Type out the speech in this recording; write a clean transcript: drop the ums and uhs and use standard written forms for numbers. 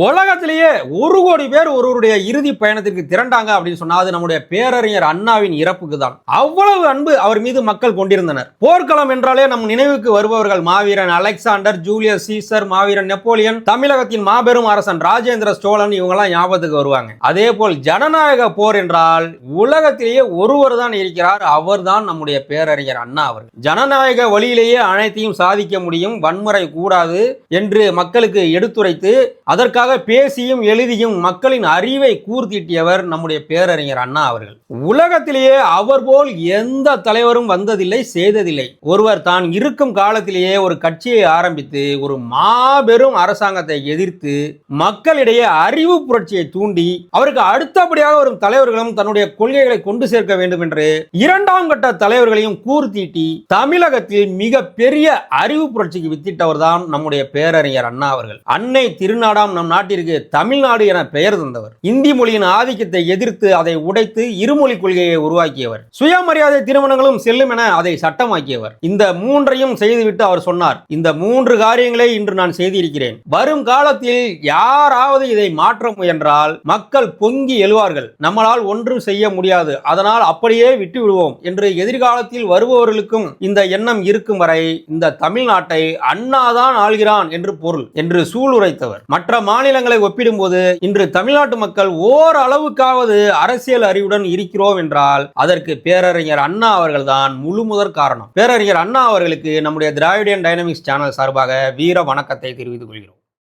உலகத்திலேயே 1 கோடி பேர் ஒருவருடைய இறுதி பயணத்திற்கு திரண்டாங்க அப்படின்னு சொன்னா அது நம்முடைய பேரறிஞர் அண்ணாவின் இறப்புக்கு தான். அவ்வளவு அன்பு அவர் மீது மக்கள் கொண்டிருந்தனர். போர்க்களம் என்றாலே நம் நினைவுக்கு வருபவர்கள் மாவீரன் அலெக்சாண்டர், ஜூலியஸ் சீசர், மாவீரன் நெப்போலியன், தமிழகத்தின் மாபெரும் அரசன் ராஜேந்திர சோழன், இவங்கெல்லாம் ஞாபகத்துக்கு வருவாங்க. அதே போல் ஜனநாயக போர் என்றால் உலகத்திலேயே ஒருவர் தான் இருக்கிறார், அவர் தான் நம்முடைய பேரறிஞர் அண்ணா அவர்கள். ஜனநாயக வழியிலேயே அனைத்தையும் சாதிக்க முடியும், வன்முறை கூடாது என்று மக்களுக்கு எடுத்துரைத்து அதற்காக பேசியும் எழுதியும் மக்களின் அறிவை கூர்த்தீட்டியவர் நம்முடைய பேரறிஞர் அண்ணா அவர்கள். உலகத்திலேயே அவர் போல் எந்த தலைவரும் வந்ததில்லை, செய்ததில்லை. ஒருவர் தான் இருக்கும் காலத்திலேயே ஒரு கட்சியை ஆரம்பித்து ஒரு மாபெரும் அரசாங்கத்தை எதிர்த்து மக்களிடையே அறிவு புரட்சியை தூண்டி அவருக்கு அடுத்தபடியாக வரும் தலைவர்களும் தன்னுடைய கொள்கைகளை கொண்டு சேர்க்க வேண்டும் என்று 2ஆம் கட்ட தலைவர்களையும் கூர்த்தீட்டி தமிழகத்தில் மிக பெரிய அறிவு புரட்சிக்கு வித்திட்டவர் தான் நம்முடைய பேரறிஞர் அண்ணா அவர்கள். அன்னை திருநாடாம் நம் நாட்டிற்கு தமிழ்நாடு என பெயர் தந்தவர். இந்தி மொழியின் ஆதிக்கத்தை எதிர்த்து அதை உடைத்து இருமொழி கொள்கையை உருவாக்கியவர். சுயமரியாதை திருமணங்களும் செல்லும் என அதை சட்டமாக்கியவர். இந்த 3ஐயும் செய்துவிட்டு அவர் சொன்னார், இந்த 3 காரியங்களை இன்று நான் செய்திருக்கிறேன். வரும் காலத்தில் யாராவது இதை மாற்ற முயன்றால் மக்கள் பொங்கி எழுவார்கள், நம்மளால் ஒன்றும் செய்ய முடியாது, அதனால் அப்படியே விட்டு விடுவோம் என்று எதிர்காலத்தில் வருபவர்களுக்கும் இந்த எண்ணம் இருக்கும் வரை இந்த தமிழ்நாட்டை அண்ணாதான் ஆள்கிறான் என்று பொருள் என்று சூளுரைத்தவர். மற்ற மாநிலங்களை ஒப்பிடும்போது இன்று தமிழ்நாட்டு மக்கள் ஓரளவுக்காவது அரசியல் அறிவுடன் இருக்கிறோம் என்றால் அதற்கு பேரறிஞர் அண்ணா அவர்கள் தான் முழு முதற் காரணம். பேரறிஞர் அண்ணா அவர்களுக்கு நம்முடைய திராவிடியன் டைனமிக்ஸ் சேனல் சார்பாக வீர வணக்கத்தை தெரிவித்துக் கொள்கிறோம்.